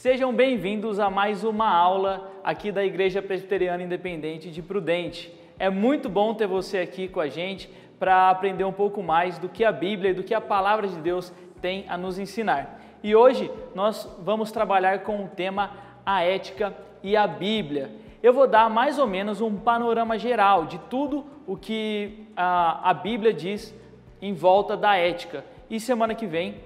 Sejam bem-vindos a mais uma aula aqui da Igreja Presbiteriana Independente de Prudente. É muito bom ter você aqui com a gente para aprender um pouco mais do que a Bíblia e do que a Palavra de Deus tem a nos ensinar. E hoje nós vamos trabalhar com o tema a ética e a Bíblia. Eu vou dar mais ou menos um panorama geral de tudo o que a Bíblia diz em volta da ética. E semana que vem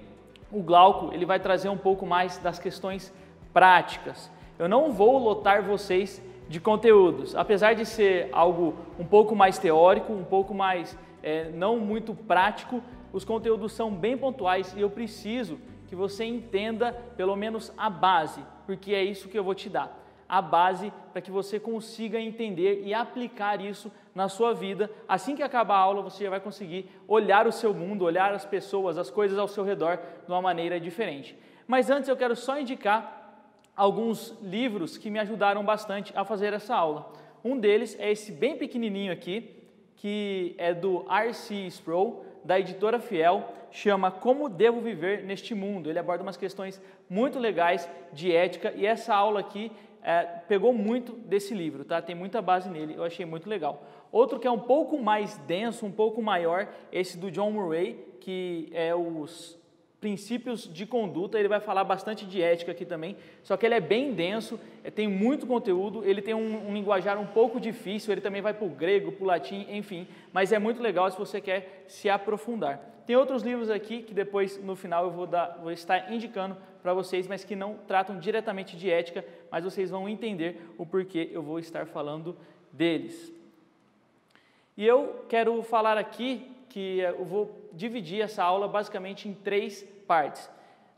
o Glauco ele vai trazer um pouco mais das questões práticas. Eu não vou lotar vocês de conteúdos, apesar de ser algo um pouco mais teórico, um pouco mais não muito prático, os conteúdos são bem pontuais e eu preciso que você entenda pelo menos a base, porque é isso que eu vou te dar. A base para que você consiga entender e aplicar isso na sua vida. Assim que acabar a aula, você já vai conseguir olhar o seu mundo, olhar as pessoas, as coisas ao seu redor de uma maneira diferente. Mas antes eu quero só indicar alguns livros que me ajudaram bastante a fazer essa aula. Um deles é esse bem pequenininho aqui, que é do R.C. Sproul, da editora Fiel, chama Como Devo Viver Neste Mundo. Ele aborda umas questões muito legais de ética e essa aula aqui pegou muito desse livro, tá? Tem muita base nele, eu achei muito legal. Outro que é um pouco mais denso, um pouco maior, esse do John Murray, que é os princípios de conduta. Ele vai falar bastante de ética aqui também, só que ele é bem denso, tem muito conteúdo, ele tem um linguajar um pouco difícil, ele também vai para o grego, para o latim, enfim, mas é muito legal se você quer se aprofundar. Tem outros livros aqui que depois no final eu vou estar indicando para vocês, mas que não tratam diretamente de ética, mas vocês vão entender o porquê eu vou estar falando deles. E eu quero falar aqui que eu vou dividir essa aula basicamente em 3 partes.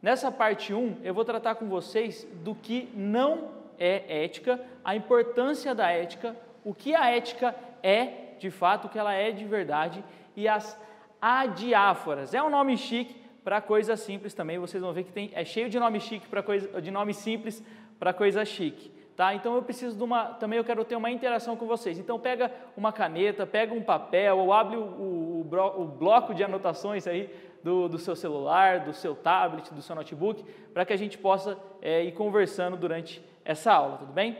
Nessa parte 1, eu vou tratar com vocês do que não é ética, a importância da ética, o que a ética é de fato, o que ela é de verdade, e as adiáforas. É um nome chique para coisa simples também, vocês vão ver que é cheio de nome chique para coisa, de nome simples para coisa chique. Tá? Então eu preciso também eu quero ter uma interação com vocês. Então pega uma caneta, pega um papel ou abre o bloco de anotações aí do seu celular, do seu tablet, do seu notebook, para que a gente possa ir conversando durante essa aula, tudo bem?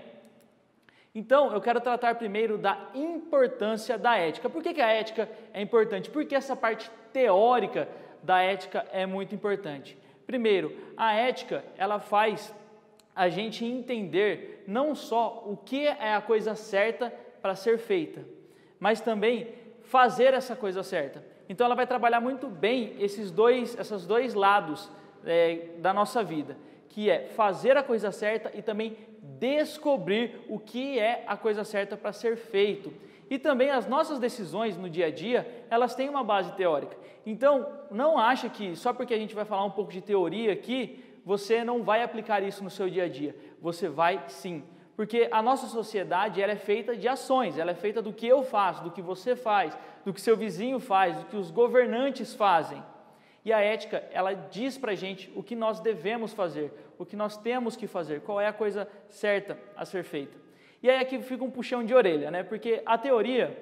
Então eu quero tratar primeiro da importância da ética. Por que a ética é importante? Porque essa parte teórica da ética é muito importante. Primeiro, a ética ela faz a gente entender não só o que é a coisa certa para ser feita, mas também fazer essa coisa certa. Então ela vai trabalhar muito bem esses dois lados da nossa vida, que é fazer a coisa certa e também descobrir o que é a coisa certa para ser feito. E também as nossas decisões no dia a dia, elas têm uma base teórica. Então não acha que só porque a gente vai falar um pouco de teoria aqui, você não vai aplicar isso no seu dia a dia. Você vai sim, porque a nossa sociedade ela é feita de ações, ela é feita do que eu faço, do que você faz, do que seu vizinho faz, do que os governantes fazem. E a ética, ela diz pra gente o que nós devemos fazer, o que nós temos que fazer, qual é a coisa certa a ser feita. E aí aqui fica um puxão de orelha, né? Porque a teoria,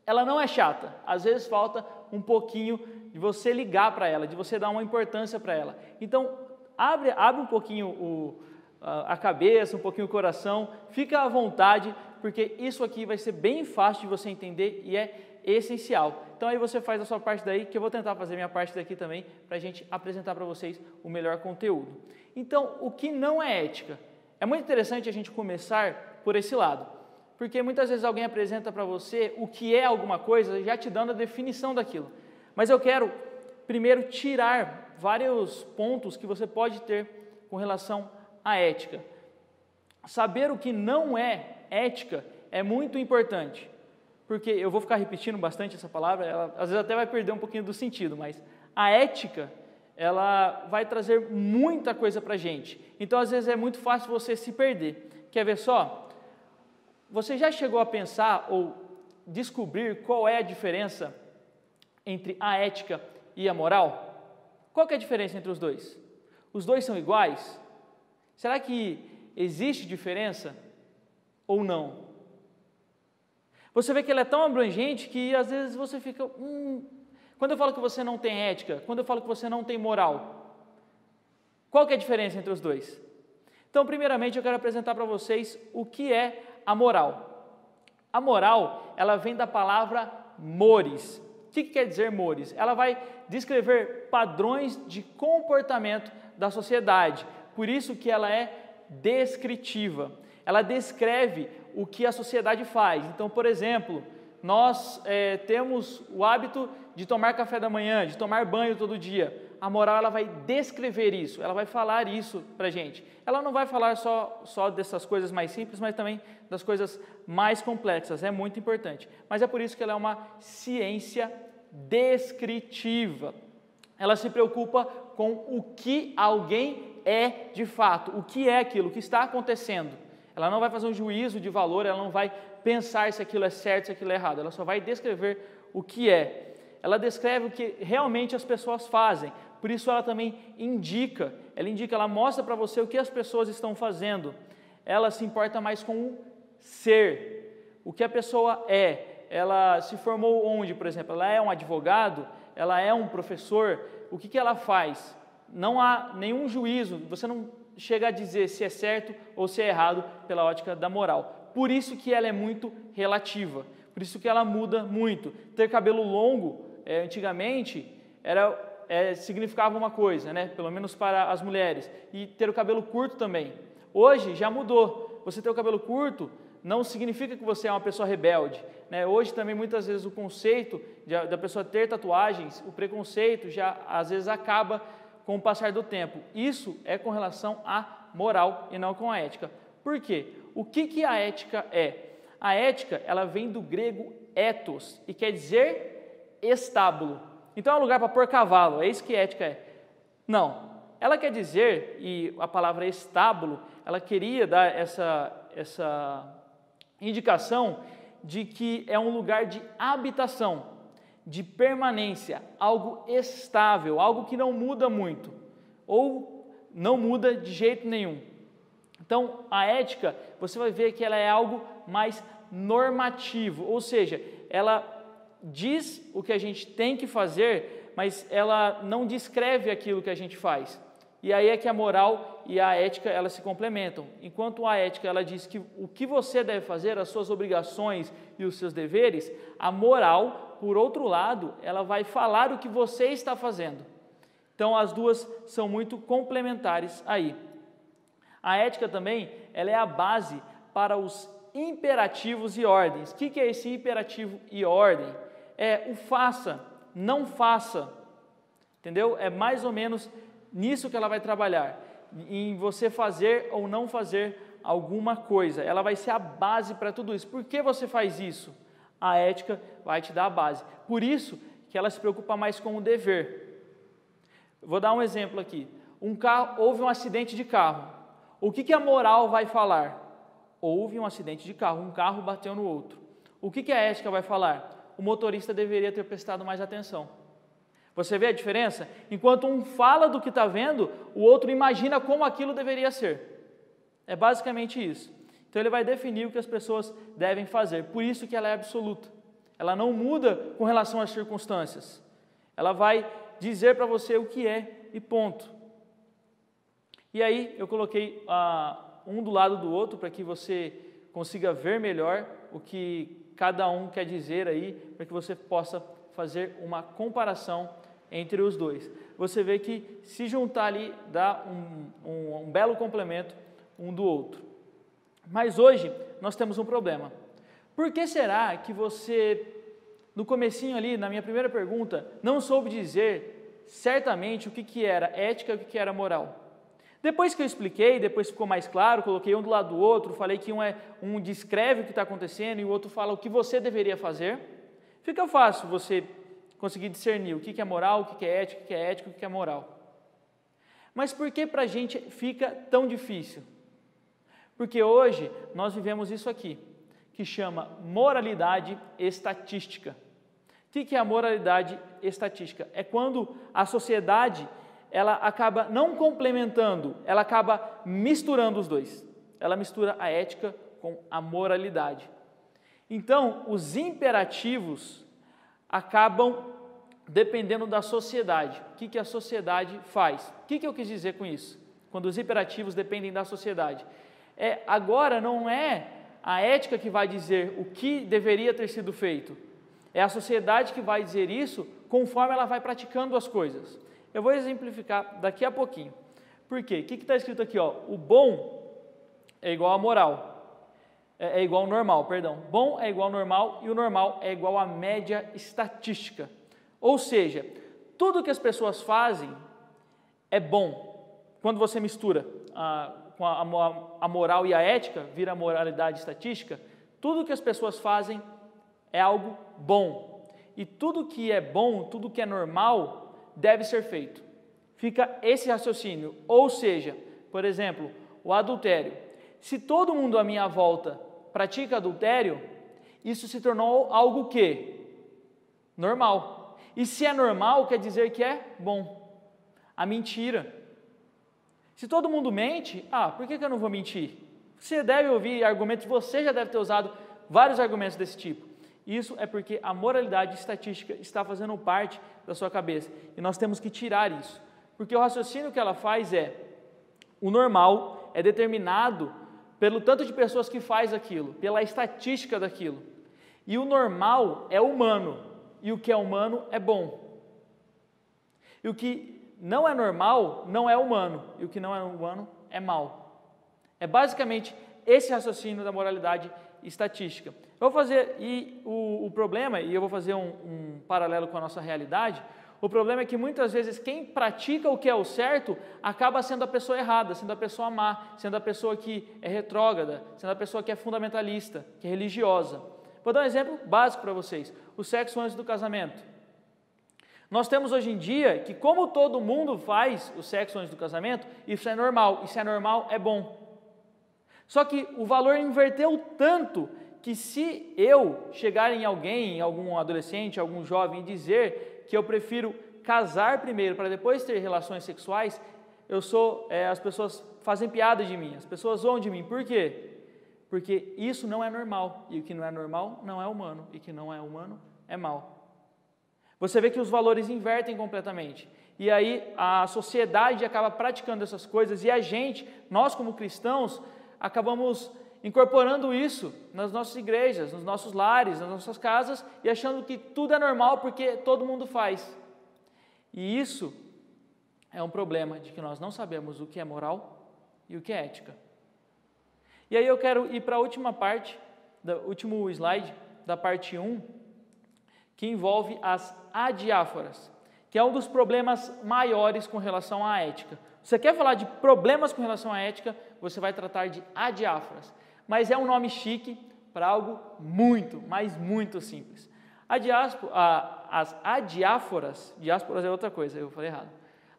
ela não é chata, às vezes falta um pouquinho de você ligar para ela, de você dar uma importância para ela. Então, abre um pouquinho a cabeça, um pouquinho o coração, fica à vontade, porque isso aqui vai ser bem fácil de você entender e é essencial. Então aí você faz a sua parte daí, que eu vou tentar fazer a minha parte daqui também, para a gente apresentar para vocês o melhor conteúdo. Então, o que não é ética? É muito interessante a gente começar por esse lado, porque muitas vezes alguém apresenta para você o que é alguma coisa, já te dando a definição daquilo. Mas eu quero primeiro tirar vários pontos que você pode ter com relação à ética. Saber o que não é ética é muito importante, porque eu vou ficar repetindo bastante essa palavra, ela às vezes até vai perder um pouquinho do sentido, mas a ética, ela vai trazer muita coisa para a gente. Então, às vezes é muito fácil você se perder. Quer ver só? Você já chegou a pensar ou descobrir qual é a diferença entre a ética e a moral? Qual que é a diferença entre os dois? Os dois são iguais? Será que existe diferença ou não? Você vê que ele é tão abrangente que às vezes você fica... Quando eu falo que você não tem ética, quando eu falo que você não tem moral, qual que é a diferença entre os dois? Então, primeiramente, eu quero apresentar para vocês o que é a moral. A moral, ela vem da palavra mores. O que quer dizer mores? Ela vai descrever padrões de comportamento da sociedade. Por isso que ela é descritiva. Ela descreve o que a sociedade faz. Então, por exemplo, nós temos o hábito de tomar café da manhã, de tomar banho todo dia. A moral, ela vai descrever isso, ela vai falar isso para a gente. Ela não vai falar só dessas coisas mais simples, mas também das coisas mais complexas, é muito importante. Mas é por isso que ela é uma ciência descritiva. Ela se preocupa com o que alguém é de fato, o que é aquilo, o que está acontecendo. Ela não vai fazer um juízo de valor, ela não vai pensar se aquilo é certo, se aquilo é errado, ela só vai descrever o que é. Ela descreve o que realmente as pessoas fazem, por isso ela também indica, ela mostra para você o que as pessoas estão fazendo. Ela se importa mais com o ser, o que a pessoa é. Ela se formou onde, por exemplo? Ela é um advogado? Ela é um professor? O que ela faz? Não há nenhum juízo, você não chega a dizer se é certo ou se é errado pela ótica da moral. Por isso que ela é muito relativa, por isso que ela muda muito. Ter cabelo longo, antigamente, significava uma coisa, né? Pelo menos para as mulheres, e ter o cabelo curto também. Hoje já mudou, você ter o cabelo curto não significa que você é uma pessoa rebelde, né? Hoje também muitas vezes o conceito da pessoa ter tatuagens, o preconceito já às vezes acaba com o passar do tempo. Isso é com relação à moral e não com a ética. Por quê? O que a ética é? A ética, ela vem do grego ethos e quer dizer estábulo. Então é um lugar para pôr cavalo, é isso que ética é. Não, ela quer dizer, e a palavra estábulo, ela queria dar essa indicação de que é um lugar de habitação, de permanência, algo estável, algo que não muda muito, ou não muda de jeito nenhum. Então, a ética, você vai ver que ela é algo mais normativo, ou seja, ela diz o que a gente tem que fazer, mas ela não descreve aquilo que a gente faz. E aí é que a moral e a ética, elas se complementam. Enquanto a ética, ela diz que o que você deve fazer, as suas obrigações e os seus deveres, a moral, por outro lado, ela vai falar o que você está fazendo. Então, as duas são muito complementares aí. A ética também, ela é a base para os imperativos e ordens. O que é esse imperativo e ordem? É o faça, não faça, entendeu? É mais ou menos nisso que ela vai trabalhar, em você fazer ou não fazer alguma coisa. Ela vai ser a base para tudo isso. Por que você faz isso? A ética vai te dar a base. Por isso que ela se preocupa mais com o dever. Vou dar um exemplo aqui. Houve um acidente de carro. O que a moral vai falar? Houve um acidente de carro, um carro bateu no outro. O que a ética vai falar? O motorista deveria ter prestado mais atenção. Você vê a diferença? Enquanto um fala do que está vendo, o outro imagina como aquilo deveria ser. É basicamente isso. Então ele vai definir o que as pessoas devem fazer. Por isso que ela é absoluta. Ela não muda com relação às circunstâncias. Ela vai dizer para você o que é e ponto. E aí eu coloquei um do lado do outro para que você consiga ver melhor o que cada um quer dizer aí, para que você possa fazer uma comparação entre os dois. Você vê que se juntar ali dá um belo complemento um do outro. Mas hoje nós temos um problema. Por que será que você, no comecinho ali, na minha primeira pergunta, não soube dizer certamente o que era ética e o que era moral? Depois que eu expliquei, depois ficou mais claro, coloquei um do lado do outro, falei que um descreve o que está acontecendo e o outro fala o que você deveria fazer, fica fácil você conseguir discernir o que é moral, o que é ética, o que é ético, o que é moral. Mas por que para a gente fica tão difícil? Porque hoje nós vivemos isso aqui, que chama moralidade estatística. O que é a moralidade estatística? É quando a sociedade ela acaba não complementando, ela acaba misturando os dois. Ela mistura a ética com a moralidade. Então, os imperativos acabam dependendo da sociedade. O que a sociedade faz? O que eu quis dizer com isso? quando os hiperativos dependem da sociedade. Agora não é a ética que vai dizer o que deveria ter sido feito, é a sociedade que vai dizer isso conforme ela vai praticando as coisas. Eu vou exemplificar daqui a pouquinho. Por quê? O que está escrito aqui? O bom é igual a moral, é igual ao normal, perdão. Bom é igual ao normal e o normal é igual à média estatística. Ou seja, tudo que as pessoas fazem é bom. Quando você mistura com a moral e a ética, vira a moralidade estatística, tudo que as pessoas fazem é algo bom. E tudo que é bom, tudo que é normal, deve ser feito. Fica esse raciocínio. Ou seja, por exemplo, o adultério. Se todo mundo à minha volta pratica adultério, isso se tornou algo que? Normal. E se é normal, quer dizer que é bom. A mentira. Se todo mundo mente, por que eu não vou mentir? Você deve ouvir argumentos, você já deve ter usado vários argumentos desse tipo. Isso é porque a moralidade estatística está fazendo parte da sua cabeça. E nós temos que tirar isso. Porque o raciocínio que ela faz o normal é determinado pelo tanto de pessoas que faz aquilo, pela estatística daquilo. E o normal é humano, e o que é humano é bom. E o que não é normal não é humano, e o que não é humano é mal. É basicamente esse raciocínio da moralidade estatística. Eu vou fazer, o problema, e eu vou fazer um paralelo com a nossa realidade, o problema é que muitas vezes quem pratica o que é o certo acaba sendo a pessoa errada, sendo a pessoa má, sendo a pessoa que é retrógrada, sendo a pessoa que é fundamentalista, que é religiosa. Vou dar um exemplo básico para vocês, o sexo antes do casamento. Nós temos hoje em dia que como todo mundo faz o sexo antes do casamento, isso é normal, e se é normal é bom. Só que o valor inverteu tanto que se eu chegar em alguém, em algum adolescente, algum jovem e dizer que eu prefiro casar primeiro para depois ter relações sexuais, as pessoas fazem piada de mim, as pessoas zoam de mim. Por quê? Porque isso não é normal, e o que não é normal não é humano, e o que não é humano é mal. Você vê que os valores invertem completamente, e aí a sociedade acaba praticando essas coisas, e nós como cristãos, acabamos incorporando isso nas nossas igrejas, nos nossos lares, nas nossas casas e achando que tudo é normal porque todo mundo faz. E isso é um problema de que nós não sabemos o que é moral e o que é ética. E aí eu quero ir para a última parte, o último slide da parte 1, que envolve as adiáforas, que é um dos problemas maiores com relação à ética. Você quer falar de problemas com relação à ética, você vai tratar de adiáforas. Mas é um nome chique para algo muito, mas muito simples. As adiáforas, diásporas é outra coisa, eu falei errado.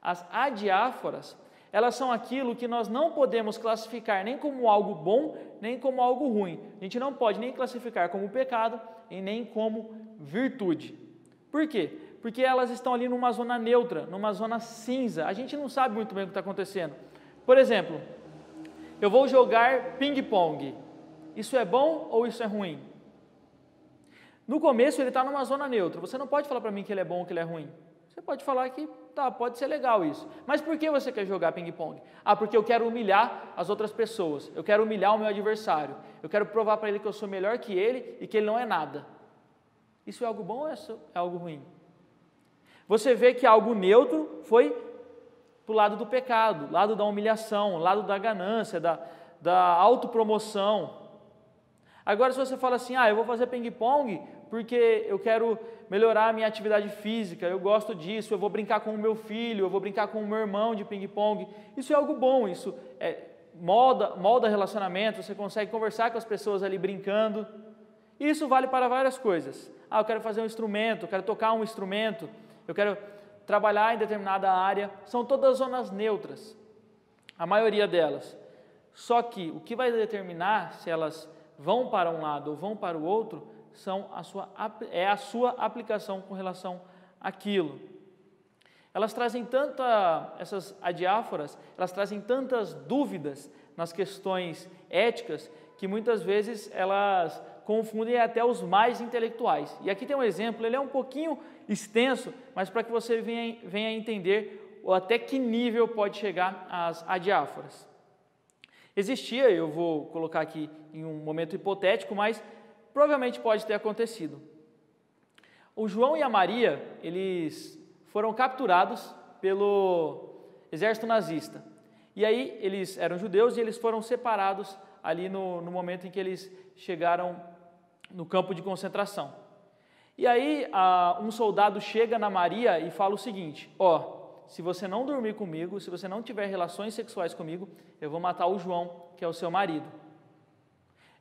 As adiáforas, elas são aquilo que nós não podemos classificar nem como algo bom, nem como algo ruim. A gente não pode nem classificar como pecado e nem como virtude. Por quê? Porque elas estão ali numa zona neutra, numa zona cinza. A gente não sabe muito bem o que está acontecendo. Por exemplo, eu vou jogar ping-pong. Isso é bom ou isso é ruim? No começo ele está numa zona neutra. Você não pode falar para mim que ele é bom ou que ele é ruim. Você pode falar que pode ser legal isso. Mas por que você quer jogar ping-pong? Porque eu quero humilhar as outras pessoas. Eu quero humilhar o meu adversário. Eu quero provar para ele que eu sou melhor que ele e que ele não é nada. Isso é algo bom ou é algo ruim? Você vê que algo neutro foi para o lado do pecado, lado da humilhação, lado da ganância, da autopromoção. Agora, se você fala assim, eu vou fazer ping-pong porque eu quero melhorar a minha atividade física, eu gosto disso, eu vou brincar com o meu filho, eu vou brincar com o meu irmão de ping-pong, isso é algo bom, isso molda relacionamento, você consegue conversar com as pessoas ali brincando, e isso vale para várias coisas. Eu quero fazer um instrumento, eu quero tocar um instrumento, eu quero trabalhar em determinada área, são todas zonas neutras, a maioria delas. Só que o que vai determinar se elas vão para um lado ou vão para o outro é a sua aplicação com relação àquilo. Elas trazem essas adiáforas, elas trazem tantas dúvidas nas questões éticas que muitas vezes elas confundem até os mais intelectuais. E aqui tem um exemplo, ele é um pouquinho extenso, mas para que você venha entender ou até que nível pode chegar as adiáforas. Existia, eu vou colocar aqui em um momento hipotético, mas provavelmente pode ter acontecido. O João e a Maria, eles foram capturados pelo exército nazista. E aí eles eram judeus e eles foram separados ali no momento em que eles chegaram no campo de concentração. E aí um soldado chega na Maria e fala o seguinte: se você não dormir comigo, se você não tiver relações sexuais comigo, eu vou matar o João, que é o seu marido.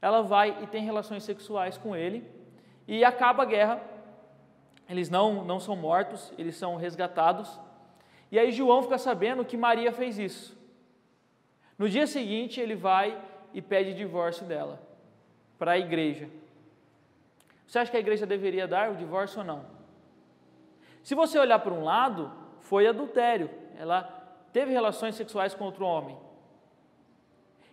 Ela vai e tem relações sexuais com ele e acaba a guerra. Eles não são mortos, eles são resgatados. E aí João fica sabendo que Maria fez isso. No dia seguinte ele vai e pede divórcio dela para a igreja. Você acha que a igreja deveria dar o divórcio ou não? Se você olhar por um lado, foi adultério. Ela teve relações sexuais com outro homem.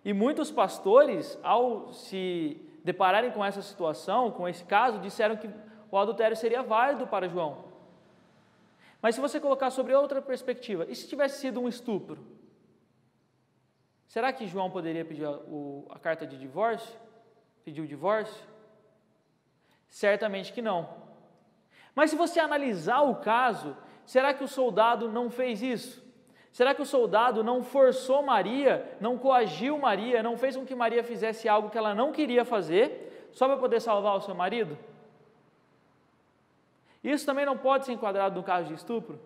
E muitos pastores, ao se depararem com essa situação, com esse caso, disseram que o adultério seria válido para João. Mas se você colocar sobre outra perspectiva, e se tivesse sido um estupro? Será que João poderia pedir a carta de divórcio? Pedir o divórcio? Certamente que não. Mas se você analisar o caso, será que o soldado não fez isso? Será que o soldado não forçou Maria, não coagiu Maria, não fez com que Maria fizesse algo que ela não queria fazer, só para poder salvar o seu marido? Isso também não pode ser enquadrado no caso de estupro?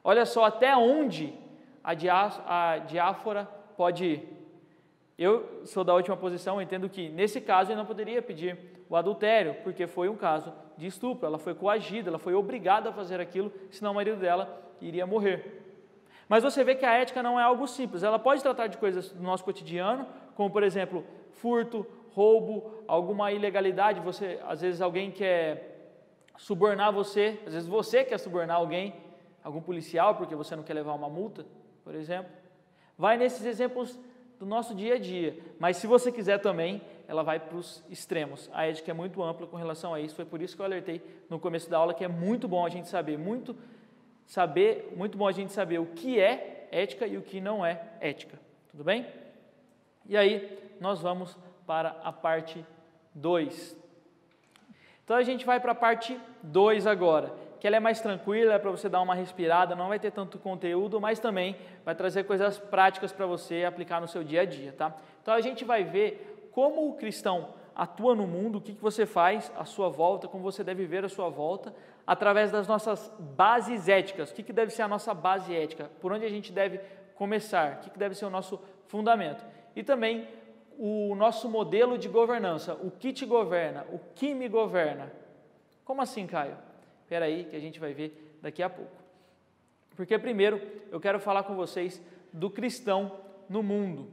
Olha só até onde a diáfora pode ir. Eu sou da última posição, entendo que nesse caso ele não poderia pedir o adultério, porque foi um caso de estupro, ela foi coagida, ela foi obrigada a fazer aquilo, senão o marido dela iria morrer. Mas você vê que a ética não é algo simples, ela pode tratar de coisas do nosso cotidiano, como por exemplo, furto, roubo, alguma ilegalidade, às vezes alguém quer subornar você, às vezes você quer subornar alguém, algum policial, porque você não quer levar uma multa, por exemplo. Vai nesses exemplos do nosso dia a dia, mas se você quiser também, ela vai para os extremos. A ética é muito ampla com relação a isso, foi por isso que eu alertei no começo da aula que é muito bom a gente saber, muito bom a gente saber o que é ética e o que não é ética, tudo bem? E aí, nós vamos para a parte 2. Então a gente vai para a parte 2 agora, que ela é mais tranquila, é para você dar uma respirada, não vai ter tanto conteúdo, mas também vai trazer coisas práticas para você aplicar no seu dia a dia, tá? Então a gente vai ver como o cristão atua no mundo, o que você faz à sua volta, como você deve ver a sua volta, através das nossas bases éticas. O que deve ser a nossa base ética? Por onde a gente deve começar? O que deve ser o nosso fundamento? E também o nosso modelo de governança, o que te governa, o que me governa. Como assim, Caio? Espera aí que a gente vai ver daqui a pouco. Porque primeiro eu quero falar com vocês do cristão no mundo.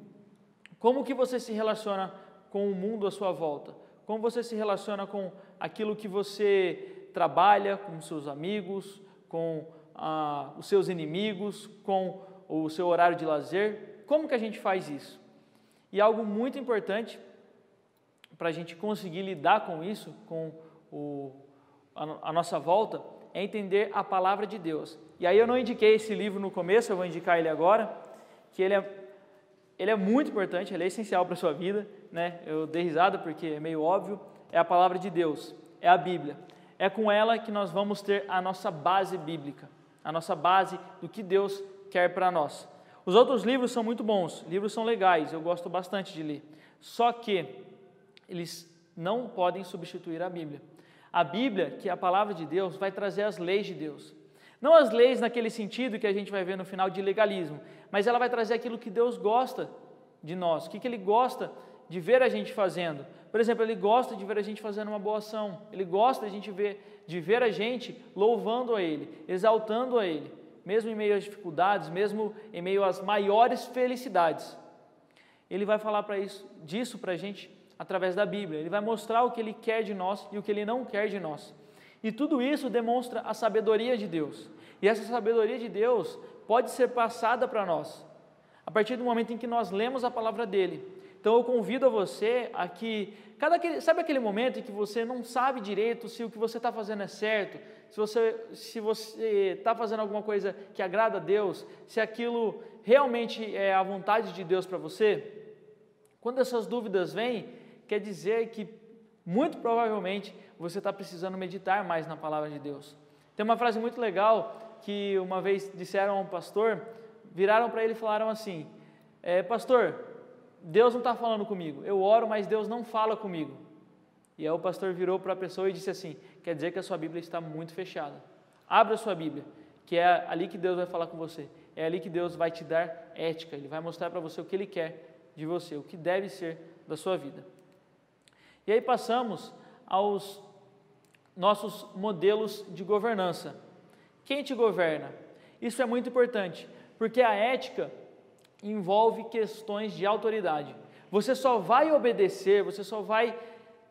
Como que você se relaciona com o mundo à sua volta? Como você se relaciona com aquilo que você trabalha, com seus amigos, com os seus inimigos, com o seu horário de lazer? Como que a gente faz isso? E algo muito importante para a gente conseguir lidar com isso, com a nossa volta, é entender a palavra de Deus. E aí eu não indiquei esse livro no começo, eu vou indicar ele agora, que ele é muito importante, ele é essencial para a sua vida, né? Eu dei risada porque é meio óbvio, é a palavra de Deus, é a Bíblia. É com ela que nós vamos ter a nossa base bíblica, a nossa base do que Deus quer para nós. Os outros livros são muito bons, livros são legais, eu gosto bastante de ler, só que eles não podem substituir a Bíblia. A Bíblia, que é a palavra de Deus, vai trazer as leis de Deus. Não as leis naquele sentido que a gente vai ver no final de legalismo, mas ela vai trazer aquilo que Deus gosta de nós, o que Ele gosta de ver a gente fazendo. Por exemplo, Ele gosta de ver a gente fazendo uma boa ação, Ele gosta de ver a gente louvando a Ele, exaltando a Ele, mesmo em meio às dificuldades, mesmo em meio às maiores felicidades. Ele vai falar disso para a gente através da Bíblia. Ele vai mostrar o que Ele quer de nós e o que Ele não quer de nós. E tudo isso demonstra a sabedoria de Deus. E essa sabedoria de Deus pode ser passada para nós, a partir do momento em que nós lemos a palavra dEle. Então eu convido a você a que, sabe aquele momento em que você não sabe direito se o que você está fazendo é certo, se você está fazendo alguma coisa que agrada a Deus, se aquilo realmente é a vontade de Deus para você. Quando essas dúvidas vêm, quer dizer que muito provavelmente você está precisando meditar mais na palavra de Deus. Tem uma frase muito legal que uma vez disseram a um pastor, viraram para ele e falaram assim: pastor, Deus não está falando comigo, eu oro, mas Deus não fala comigo. E aí o pastor virou para a pessoa e disse assim: quer dizer que a sua Bíblia está muito fechada. Abra a sua Bíblia, que é ali que Deus vai falar com você, é ali que Deus vai te dar ética, Ele vai mostrar para você o que Ele quer de você, o que deve ser da sua vida. E aí passamos aos nossos modelos de governança. Quem te governa? Isso é muito importante, porque a ética envolve questões de autoridade. Você só vai obedecer, você só vai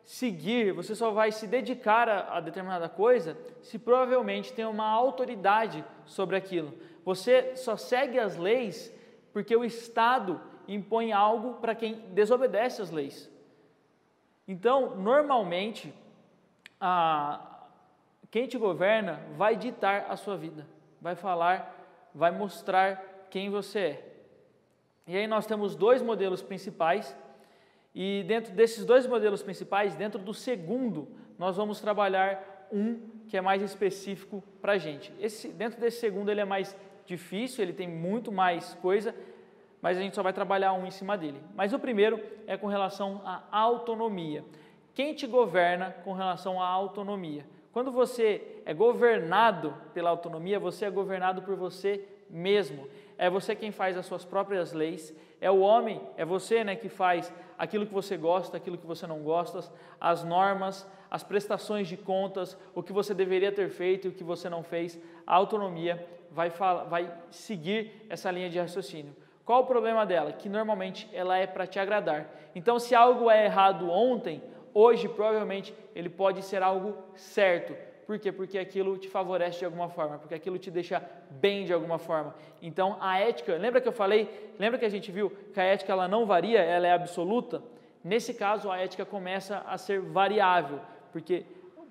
seguir, você só vai se dedicar a determinada coisa se provavelmente tem uma autoridade sobre aquilo. Você só segue as leis porque o Estado impõe algo para quem desobedece às leis. Então, normalmente, quem te governa vai ditar a sua vida, vai falar, vai mostrar quem você é. E aí nós temos dois modelos principais, e dentro desses dois modelos principais, dentro do segundo, nós vamos trabalhar um que é mais específico para a gente. Dentro desse segundo ele é mais difícil, ele tem muito mais coisa, mas a gente só vai trabalhar um em cima dele. Mas o primeiro é com relação à autonomia. Quem te governa com relação à autonomia? Quando você é governado pela autonomia, você é governado por você mesmo. É você quem faz as suas próprias leis, é o homem, é você, né, que faz aquilo que você gosta, aquilo que você não gosta, as normas, as prestações de contas, o que você deveria ter feito e o que você não fez. A autonomia vai seguir essa linha de raciocínio. Qual o problema dela? Que normalmente ela é para te agradar. Então, se algo é errado ontem, hoje provavelmente ele pode ser algo certo. Por quê? Porque aquilo te favorece de alguma forma, porque aquilo te deixa bem de alguma forma. Então, a ética, lembra que a gente viu que a ética ela não varia, ela é absoluta? Nesse caso, a ética começa a ser variável, porque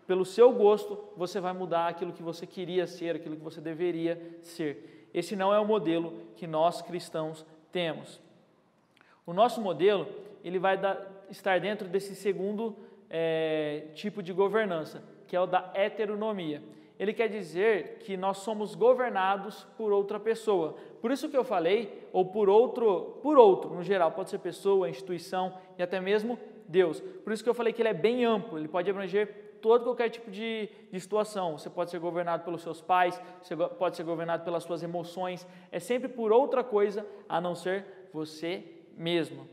pelo seu gosto, você vai mudar aquilo que você queria ser, aquilo que você deveria ser. Esse não é o modelo que nós cristãos temos. O nosso modelo, ele vai estar dentro desse segundo tipo de governança, que é o da heteronomia. Ele quer dizer que nós somos governados por outra pessoa. Por isso que eu falei, ou por outro, no geral, pode ser pessoa, instituição e até mesmo Deus. Por isso que eu falei que ele é bem amplo, ele pode abranger qualquer tipo de situação. Você pode ser governado pelos seus pais, você pode ser governado pelas suas emoções, é sempre por outra coisa a não ser você mesmo.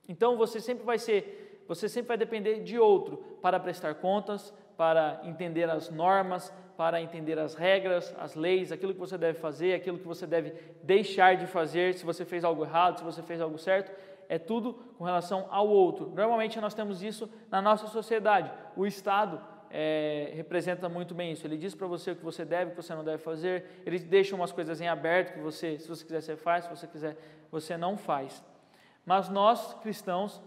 Então você sempre vai depender de outro para prestar contas, para entender as normas, para entender as regras, as leis, aquilo que você deve fazer, aquilo que você deve deixar de fazer, se você fez algo errado, se você fez algo certo. É tudo com relação ao outro. Normalmente nós temos isso na nossa sociedade. O Estado representa muito bem isso. Ele diz para você o que você deve, o que você não deve fazer. Ele deixa umas coisas em aberto que você, se você quiser, você faz, se você quiser, você não faz. Mas nós, cristãos,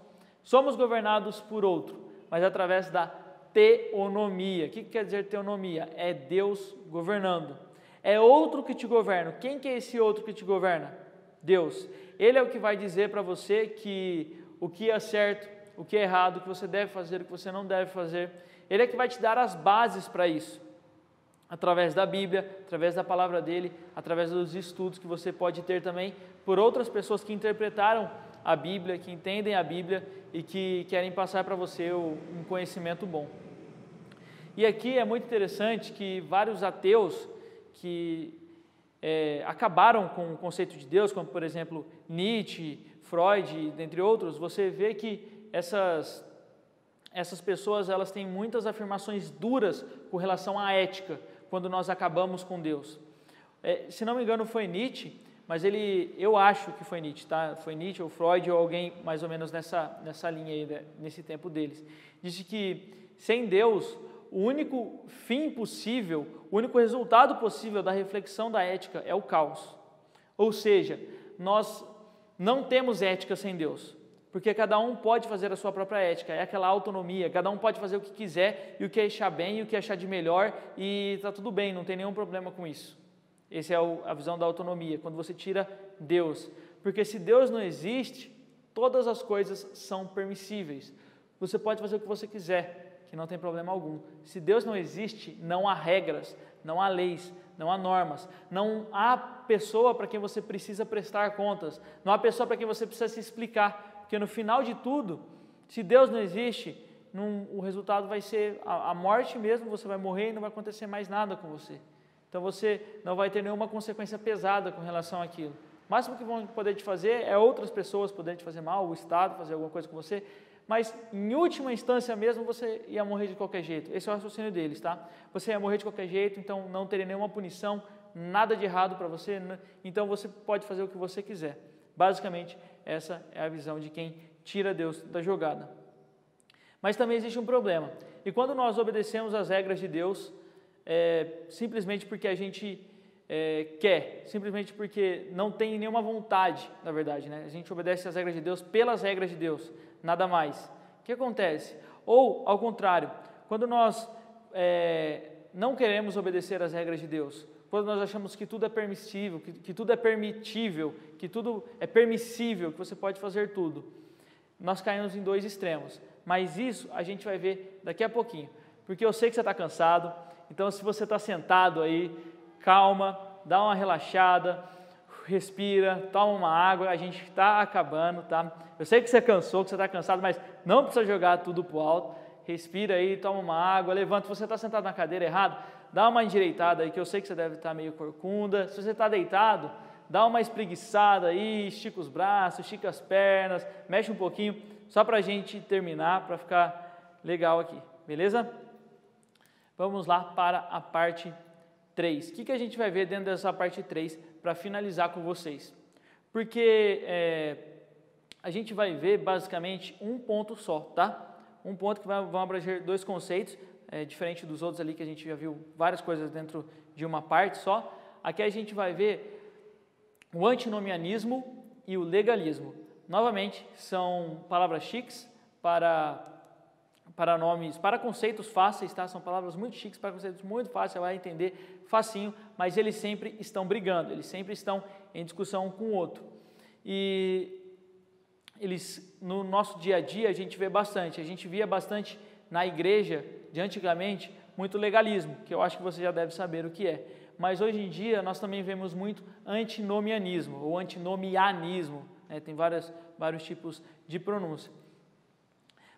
somos governados por outro, mas através da teonomia. O que quer dizer teonomia? É Deus governando. É outro que te governa. Quem que é esse outro que te governa? Deus. Ele é o que vai dizer para você que o que é certo, o que é errado, o que você deve fazer, o que você não deve fazer. Ele é que vai te dar as bases para isso, através da Bíblia, através da palavra dele, através dos estudos que você pode ter também por outras pessoas que interpretaram a Bíblia, que entendem a Bíblia e que querem passar para você um conhecimento bom. E aqui é muito interessante que vários ateus que acabaram com o conceito de Deus, como por exemplo Nietzsche, Freud, dentre outros, você vê que essas pessoas elas têm muitas afirmações duras com relação à ética, quando nós acabamos com Deus. Se não me engano foi Nietzsche, mas eu acho que foi Nietzsche, tá? Foi Nietzsche ou Freud ou alguém mais ou menos nessa linha aí, né? Nesse tempo deles. Disse que sem Deus, o único fim possível, o único resultado possível da reflexão da ética é o caos. Ou seja, nós não temos ética sem Deus. porque cada um pode fazer a sua própria ética, é aquela autonomia, cada um pode fazer o que quiser e o que achar bem e o que achar de melhor e está tudo bem, não tem nenhum problema com isso. Essa é a visão da autonomia, quando você tira Deus, porque se Deus não existe, todas as coisas são permissíveis, você pode fazer o que você quiser, que não tem problema algum. Se Deus não existe, não há regras, não há leis, não há normas, não há pessoa para quem você precisa prestar contas, não há pessoa para quem você precisa se explicar, porque no final de tudo, se Deus não existe, o resultado vai ser a morte mesmo, você vai morrer e não vai acontecer mais nada com você. Então você não vai ter nenhuma consequência pesada com relação àquilo. O máximo que vão poder te fazer é outras pessoas poderem te fazer mal, o Estado fazer alguma coisa com você, mas em última instância mesmo você ia morrer de qualquer jeito. Esse é o raciocínio deles, tá? Você ia morrer de qualquer jeito, então não teria nenhuma punição, nada de errado para você, então você pode fazer o que você quiser. Basicamente, essa é a visão de quem tira Deus da jogada. Mas também existe um problema, e quando nós obedecemos às regras de Deus, simplesmente porque a gente quer, simplesmente porque não tem nenhuma vontade, na verdade, né? A gente obedece às regras de Deus pelas regras de Deus, nada mais. O que acontece? Ou, ao contrário, quando nós não queremos obedecer às regras de Deus, quando nós achamos que tudo é permissível, que tudo é permitível, que tudo é permissível, que você pode fazer tudo, nós caímos em dois extremos. Mas isso a gente vai ver daqui a pouquinho, porque eu sei que você está cansado, então se você está sentado aí, calma, dá uma relaxada, respira, toma uma água, a gente está acabando, tá? Eu sei que você cansou, que você está cansado, mas não precisa jogar tudo para o alto, respira aí, toma uma água, levanta. Se você está sentado na cadeira errado, dá uma endireitada aí, que eu sei que você deve estar meio corcunda. Se você está deitado, dá uma espreguiçada aí, estica os braços, estica as pernas, mexe um pouquinho, só para a gente terminar, para ficar legal aqui, beleza? Vamos lá para a parte 3. O que a gente vai ver dentro dessa parte 3 para finalizar com vocês? Porque a gente vai ver basicamente um ponto só, tá? Um ponto que vai abranger dois conceitos, diferente dos outros ali que a gente já viu várias coisas dentro de uma parte só. Aqui a gente vai ver o antinomianismo e o legalismo. Novamente, são palavras chiques para nomes, para conceitos fáceis, tá? São palavras muito chiques para conceitos muito fáceis, você vai entender facinho, mas eles sempre estão brigando, eles sempre estão em discussão um com o outro. E eles, no nosso dia a dia, a gente via bastante na igreja de antigamente, muito legalismo, que eu acho que você já deve saber o que é. Mas hoje em dia nós também vemos muito antinomianismo ou antinomianismo, né? Tem vários tipos de pronúncia.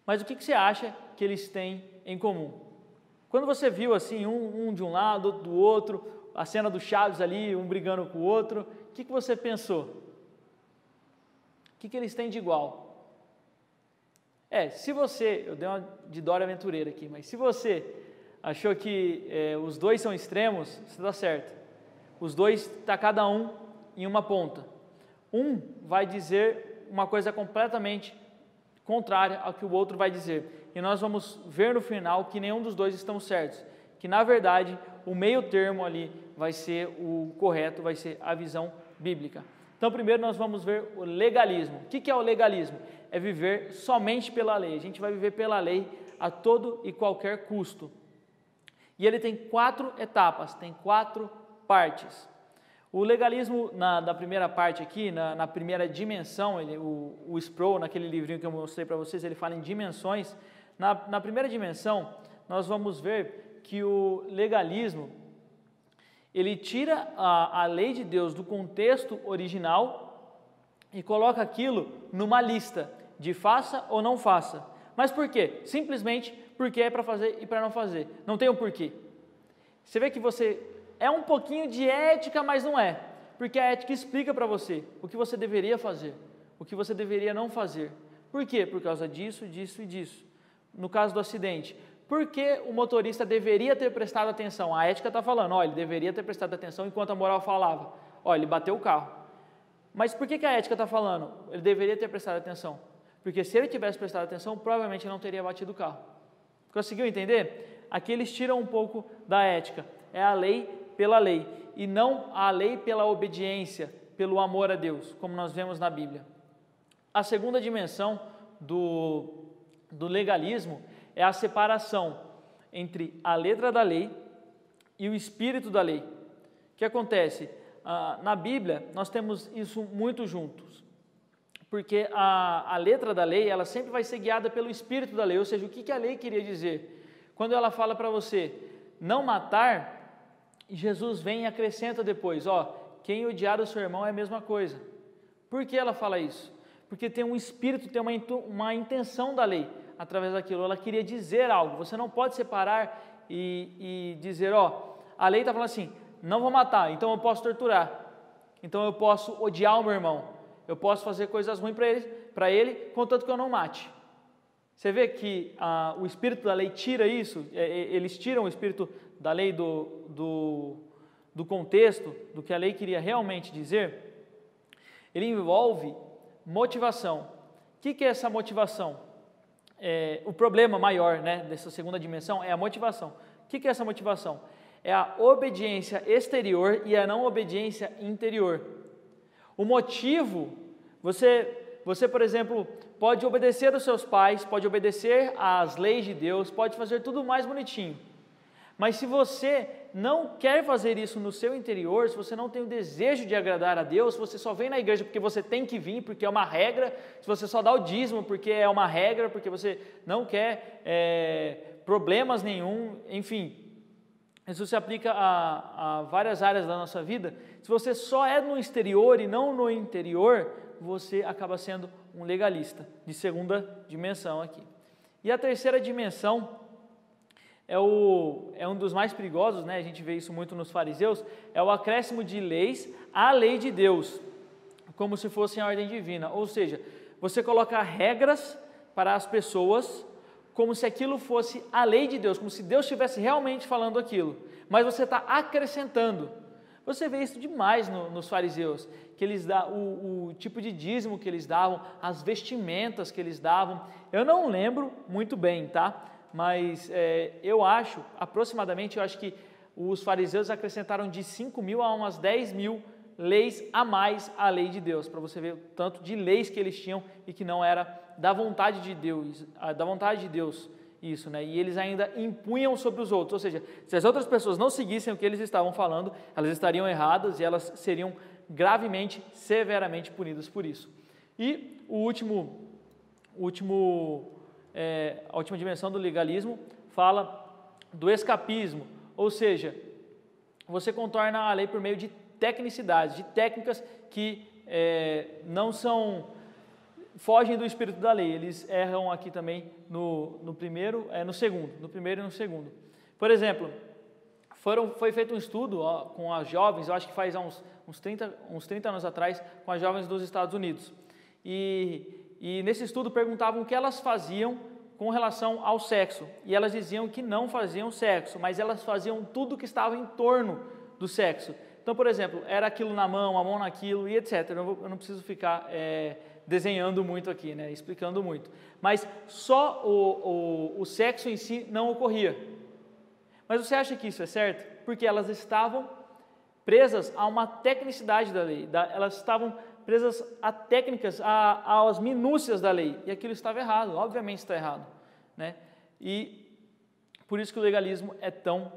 Mas o que você acha que eles têm em comum? Quando você viu assim, um de um lado, outro do outro, a cena do Chaves ali, um brigando com o outro, o que você pensou? O que eles têm de igual? Se você, eu dei uma de Dora Aventureira aqui, mas se você achou que os dois são extremos, você está certo. Os dois, está cada um em uma ponta. Um vai dizer uma coisa completamente contrária ao que o outro vai dizer. E nós vamos ver no final que nenhum dos dois estão certos. Que na verdade o meio termo ali vai ser o correto, vai ser a visão bíblica. Então primeiro nós vamos ver o legalismo. O que é o legalismo? É viver somente pela lei. A gente vai viver pela lei a todo e qualquer custo. E ele tem 4 etapas, tem 4 partes. O legalismo, na primeira parte aqui, na primeira dimensão, o Sproul, naquele livrinho que eu mostrei para vocês, ele fala em dimensões. Na primeira dimensão, nós vamos ver que o legalismo, ele tira a lei de Deus do contexto original e coloca aquilo numa lista de faça ou não faça. Mas por quê? Simplesmente porque é para fazer e para não fazer. Não tem um porquê. Você vê que você é um pouquinho de ética, mas não é. Porque a ética explica para você o que você deveria fazer, o que você deveria não fazer. Por quê? Por causa disso, disso e disso. No caso do acidente, por que o motorista deveria ter prestado atenção? A ética está falando, ele deveria ter prestado atenção enquanto a moral falava. Ele bateu o carro. Mas por que a ética está falando? Ele deveria ter prestado atenção. Porque se ele tivesse prestado atenção, provavelmente ele não teria batido o carro. Conseguiu entender? Aqui eles tiram um pouco da ética. É a lei pela lei. E não a lei pela obediência, pelo amor a Deus, como nós vemos na Bíblia. A segunda dimensão do legalismo é a separação entre a letra da lei e o espírito da lei. O que acontece? Na Bíblia, nós temos isso muito juntos, porque a letra da lei, ela sempre vai ser guiada pelo espírito da lei, ou seja, o que a lei queria dizer? Quando ela fala para você não matar, Jesus vem e acrescenta depois, quem odiar o seu irmão é a mesma coisa. Por que ela fala isso? Porque tem um espírito, tem uma intenção da lei através daquilo, ela queria dizer algo. Você não pode separar e dizer, a lei está falando assim, não vou matar, então eu posso torturar, então eu posso odiar o meu irmão, eu posso fazer coisas ruins para ele, contanto que eu não mate. Você vê que o espírito da lei tira isso, eles tiram o espírito da lei do contexto, do que a lei queria realmente dizer. Ele envolve motivação. O que é essa motivação? O problema maior, dessa segunda dimensão é a motivação. O que é essa motivação? É a obediência exterior e a não obediência interior. O motivo, você, por exemplo, pode obedecer aos seus pais, pode obedecer às leis de Deus, pode fazer tudo mais bonitinho. Mas se você não quer fazer isso no seu interior, se você não tem o desejo de agradar a Deus, se você só vem na igreja porque você tem que vir, porque é uma regra, se você só dá o dízimo porque é uma regra, porque você não quer problemas nenhum, enfim, isso se aplica a várias áreas da nossa vida. Se você só é no exterior e não no interior, você acaba sendo um legalista, de segunda dimensão aqui. E a terceira dimensão é um dos mais perigosos, a gente vê isso muito nos fariseus, é o acréscimo de leis à lei de Deus, como se fossem a ordem divina. Ou seja, você coloca regras para as pessoas, como se aquilo fosse a lei de Deus, como se Deus estivesse realmente falando aquilo, mas você está acrescentando. Você vê isso demais nos fariseus, que eles o tipo de dízimo que eles davam, as vestimentas que eles davam. Eu não lembro muito bem, tá? Mas eu acho que os fariseus acrescentaram de 5.000 a umas 10.000 leis a mais à lei de Deus, para você ver o tanto de leis que eles tinham e que não era da vontade de Deus, isso, E eles ainda impunham sobre os outros, ou seja, se as outras pessoas não seguissem o que eles estavam falando, elas estariam erradas e elas seriam gravemente, severamente punidas por isso. E a última dimensão do legalismo fala do escapismo, ou seja, você contorna a lei por meio de tecnicidades, de técnicas que fogem do espírito da lei. Eles erram aqui também no primeiro e no segundo. Por exemplo, foi feito um estudo com as jovens, eu acho que faz uns 30 anos atrás, com as jovens dos Estados Unidos. E nesse estudo perguntavam o que elas faziam com relação ao sexo. E elas diziam que não faziam sexo, mas elas faziam tudo que estava em torno do sexo. Então, por exemplo, era aquilo na mão, a mão naquilo e etc. Eu não preciso ficar desenhando muito aqui, explicando muito. Mas só o sexo em si não ocorria. Mas você acha que isso é certo? Porque elas estavam presas a uma tecnicidade da lei, elas estavam presas a técnicas, às minúcias da lei, e aquilo estava errado, obviamente está errado, E por isso que o legalismo é tão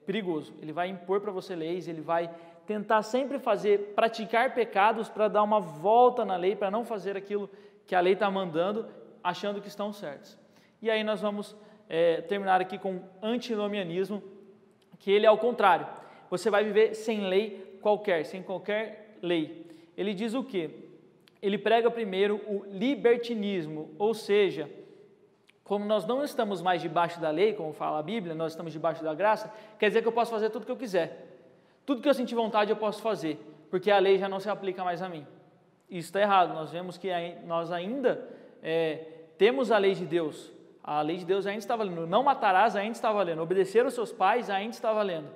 perigoso. Ele vai impor para você leis, ele vai tentar sempre praticar pecados para dar uma volta na lei, para não fazer aquilo que a lei está mandando, achando que estão certos. E aí nós vamos terminar aqui com o antinomianismo, que ele é ao contrário. Você vai viver sem lei qualquer, sem qualquer lei. Ele diz o quê? Ele prega primeiro o libertinismo, ou seja, como nós não estamos mais debaixo da lei, como fala a Bíblia, nós estamos debaixo da graça, quer dizer que eu posso fazer tudo o que eu quiser. Tudo que eu sentir vontade eu posso fazer, porque a lei já não se aplica mais a mim. Isso está errado, nós vemos que nós ainda temos a lei de Deus. A lei de Deus ainda está valendo. Não matarás ainda está valendo. Obedecer aos seus pais ainda está valendo.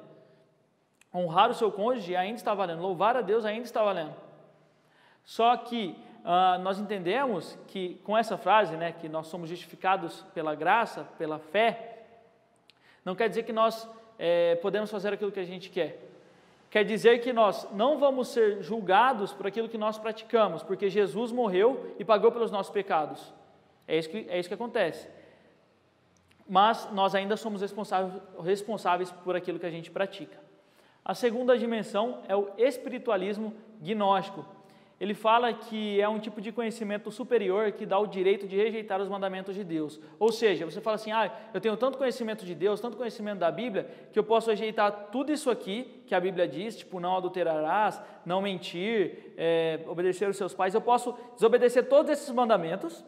Honrar o seu cônjuge ainda está valendo. Louvar a Deus ainda está valendo. Só que nós entendemos que com essa frase, que nós somos justificados pela graça, pela fé, não quer dizer que nós podemos fazer aquilo que a gente quer. quer dizer que nós não vamos ser julgados por aquilo que nós praticamos, porque Jesus morreu e pagou pelos nossos pecados. É isso que acontece. Mas nós ainda somos responsáveis por aquilo que a gente pratica. A segunda dimensão é o espiritualismo gnóstico. Ele fala que é um tipo de conhecimento superior que dá o direito de rejeitar os mandamentos de Deus. Ou seja, você fala assim, eu tenho tanto conhecimento de Deus, tanto conhecimento da Bíblia, que eu posso rejeitar tudo isso aqui que a Bíblia diz, tipo, não adulterarás, não mentir, obedecer aos seus pais. Eu posso desobedecer todos esses mandamentos,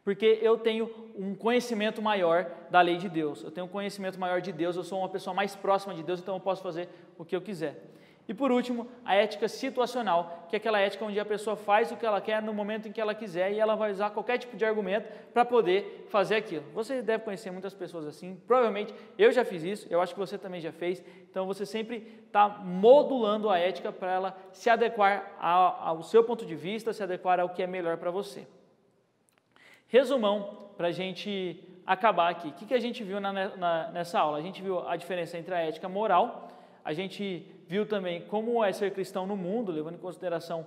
porque eu tenho um conhecimento maior da lei de Deus. Eu tenho um conhecimento maior de Deus, eu sou uma pessoa mais próxima de Deus, então eu posso fazer o que eu quiser. E por último, a ética situacional, que é aquela ética onde a pessoa faz o que ela quer no momento em que ela quiser e ela vai usar qualquer tipo de argumento para poder fazer aquilo. Você deve conhecer muitas pessoas assim, provavelmente eu já fiz isso, eu acho que você também já fez, então você sempre está modulando a ética para ela se adequar ao seu ponto de vista, se adequar ao que é melhor para você. Resumão, para a gente acabar aqui. O que a gente viu nessa aula? A gente viu a diferença entre a ética moral, a gente viu também como é ser cristão no mundo, levando em consideração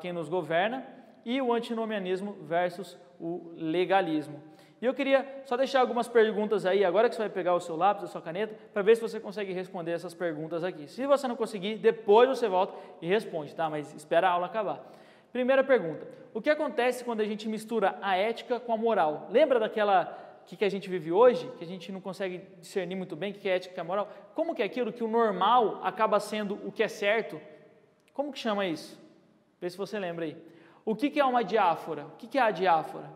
quem nos governa, e o antinomianismo versus o legalismo. E eu queria só deixar algumas perguntas aí, agora que você vai pegar o seu lápis, a sua caneta, para ver se você consegue responder essas perguntas aqui. Se você não conseguir, depois você volta e responde, tá? Mas espera a aula acabar. Primeira pergunta, o que acontece quando a gente mistura a ética com a moral? Lembra daquela que a gente vive hoje, que a gente não consegue discernir muito bem o que é ética e o que é moral? Como que é aquilo que o normal acaba sendo o que é certo? Como que chama isso? Vê se você lembra aí. O que é uma diáfora? O que é a diáfora?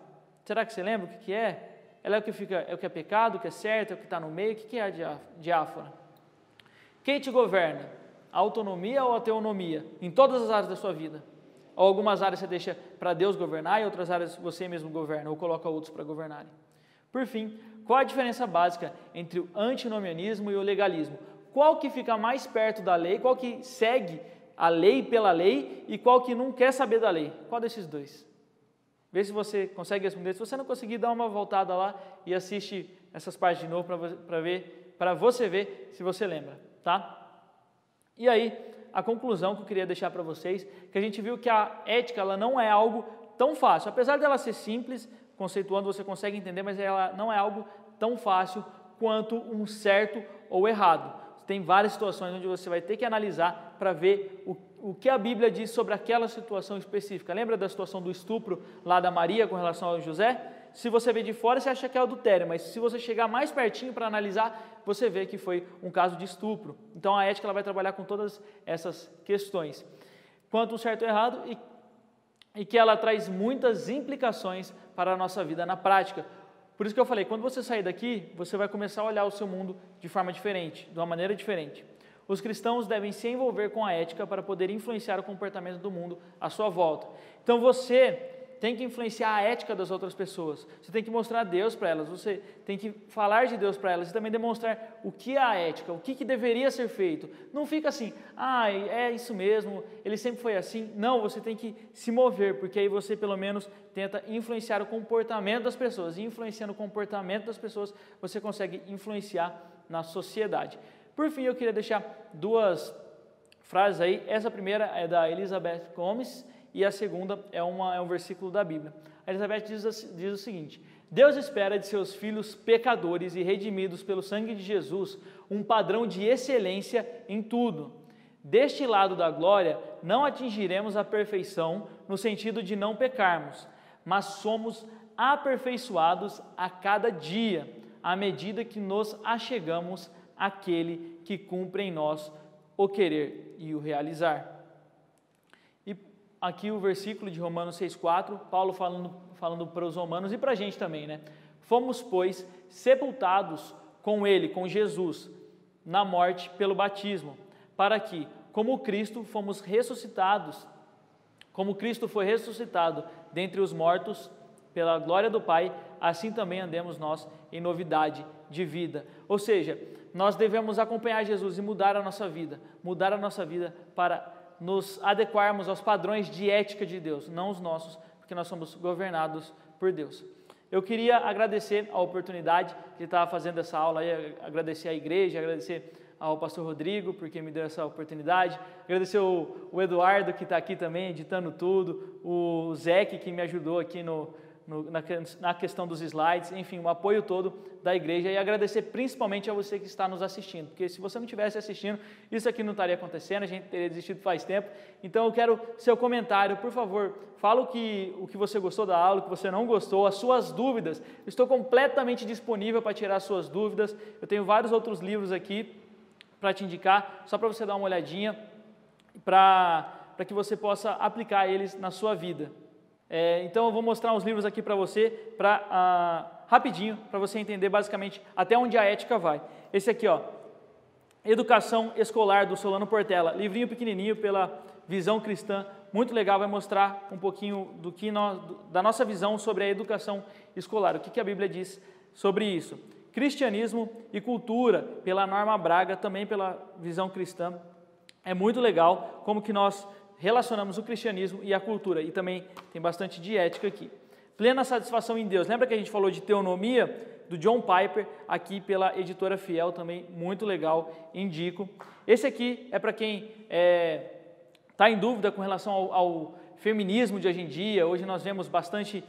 Será que você lembra o que é? Ela é o que é pecado, o que é certo, é o que está no meio? O que é a diáfora? Quem te governa? A autonomia ou a teonomia? Em todas as áreas da sua vida? Ou algumas áreas você deixa para Deus governar e outras áreas você mesmo governa ou coloca outros para governarem. Por fim, qual a diferença básica entre o antinomianismo e o legalismo? Qual que fica mais perto da lei, qual que segue a lei pela lei e qual que não quer saber da lei? Qual desses dois? Vê se você consegue responder. Se você não conseguir, dá uma voltada lá e assiste essas partes de novo para você ver se você lembra, tá? E aí, a conclusão que eu queria deixar para vocês, que a gente viu que a ética ela não é algo tão fácil, apesar dela ser simples, conceituando você consegue entender, mas ela não é algo tão fácil quanto um certo ou errado. Tem várias situações onde você vai ter que analisar para ver o que a Bíblia diz sobre aquela situação específica. Lembra da situação do estupro lá da Maria com relação ao José? Se você vê de fora, você acha que é adultério, mas se você chegar mais pertinho para analisar, você vê que foi um caso de estupro. Então a ética ela vai trabalhar com todas essas questões. Quanto o certo e errado e que ela traz muitas implicações para a nossa vida na prática. Por isso que eu falei, quando você sair daqui, você vai começar a olhar o seu mundo de forma diferente, de uma maneira diferente. Os cristãos devem se envolver com a ética para poder influenciar o comportamento do mundo à sua volta. Então você tem que influenciar a ética das outras pessoas, você tem que mostrar Deus para elas, você tem que falar de Deus para elas e também demonstrar o que é a ética, o que deveria ser feito. Não fica assim, é isso mesmo, ele sempre foi assim. Não, você tem que se mover, porque aí você pelo menos tenta influenciar o comportamento das pessoas, e influenciando o comportamento das pessoas, você consegue influenciar na sociedade. Por fim, eu queria deixar duas frases aí, essa primeira é da Elizabeth Gomes, e a segunda é um versículo da Bíblia. A Elizabeth diz o seguinte: Deus espera de seus filhos pecadores e redimidos pelo sangue de Jesus um padrão de excelência em tudo. Deste lado da glória, não atingiremos a perfeição no sentido de não pecarmos, mas somos aperfeiçoados a cada dia, à medida que nos achegamos àquele que cumpre em nós o querer e o realizar. Aqui o versículo de Romanos 6,4, Paulo falando para os romanos e para a gente também, né? Fomos, pois, sepultados com ele, com Jesus, na morte pelo batismo, para que, como Cristo foi ressuscitado dentre os mortos pela glória do Pai, assim também andemos nós em novidade de vida. Ou seja, nós devemos acompanhar Jesus e mudar a nossa vida para nos adequarmos aos padrões de ética de Deus, não os nossos, porque nós somos governados por Deus. Eu queria agradecer a oportunidade de estar fazendo essa aula, agradecer a igreja, agradecer ao pastor Rodrigo, porque me deu essa oportunidade. Agradecer o Eduardo, que está aqui também, editando tudo, o Zeke, que me ajudou aqui na questão dos slides, enfim, o apoio todo da igreja, e agradecer principalmente a você que está nos assistindo, porque se você não estivesse assistindo, isso aqui não estaria acontecendo, a gente teria desistido faz tempo. Então eu quero seu comentário, por favor, fala o que você gostou da aula, o que você não gostou, as suas dúvidas. Estou completamente disponível para tirar as suas dúvidas. Eu tenho vários outros livros aqui para te indicar, só para você dar uma olhadinha, para que você possa aplicar eles na sua vida. Então eu vou mostrar uns livros aqui para você, rapidinho, para você entender basicamente até onde a ética vai. Esse aqui, ó, Educação Escolar, do Solano Portela, livrinho pequenininho pela Visão Cristã, muito legal, vai mostrar um pouquinho da nossa visão sobre a educação escolar, o que a Bíblia diz sobre isso. Cristianismo e Cultura, pela Norma Braga, também pela Visão Cristã, é muito legal como que nós relacionamos o cristianismo e a cultura, e também tem bastante de ética aqui. Plena Satisfação em Deus, lembra que a gente falou de Teonomia, do John Piper, aqui pela Editora Fiel, também muito legal, indico. Esse aqui é para quem está em dúvida com relação ao feminismo de hoje em dia. Hoje nós vemos bastante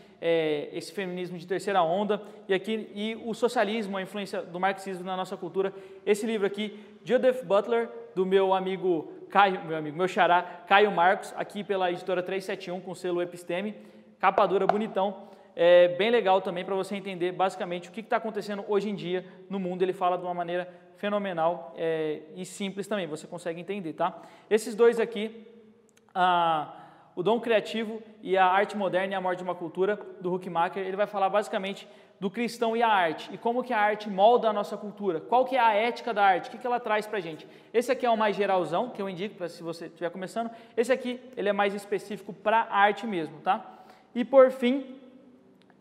esse feminismo de terceira onda, e o socialismo, a influência do marxismo na nossa cultura. Esse livro aqui, Judith Butler, do meu amigo Caio, meu xará, Caio Marcos, aqui pela editora 371, com selo Episteme, capa dura, bonitão, bem legal também para você entender basicamente o que está acontecendo hoje em dia no mundo. Ele fala de uma maneira fenomenal e simples também, você consegue entender, tá? Esses dois aqui, O Dom Criativo e a Arte Moderna e a Morte de uma Cultura, do Huckmacher, ele vai falar basicamente do cristão e a arte, e como que a arte molda a nossa cultura, qual que é a ética da arte, o que ela traz para a gente. Esse aqui é o mais geralzão, que eu indico para se você estiver começando. Esse aqui, ele é mais específico para a arte mesmo, tá? E por fim,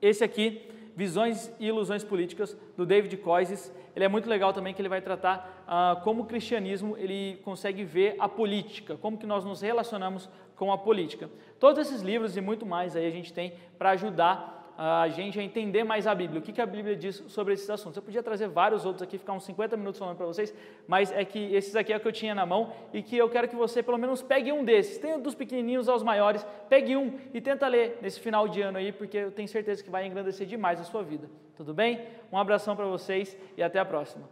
esse aqui, Visões e Ilusões Políticas, do David Koyzis. Ele é muito legal também, que ele vai tratar como o cristianismo ele consegue ver a política, como que nós nos relacionamos com a política. Todos esses livros e muito mais aí a gente tem para ajudar a gente a entender mais a Bíblia, o que a Bíblia diz sobre esses assuntos. Eu podia trazer vários outros aqui, ficar uns 50 minutos falando para vocês, mas é que esses aqui é o que eu tinha na mão e que eu quero que você pelo menos pegue um desses, tem dos pequenininhos aos maiores, pegue um e tenta ler nesse final de ano aí, porque eu tenho certeza que vai engrandecer demais a sua vida. Tudo bem? Um abração para vocês e até a próxima.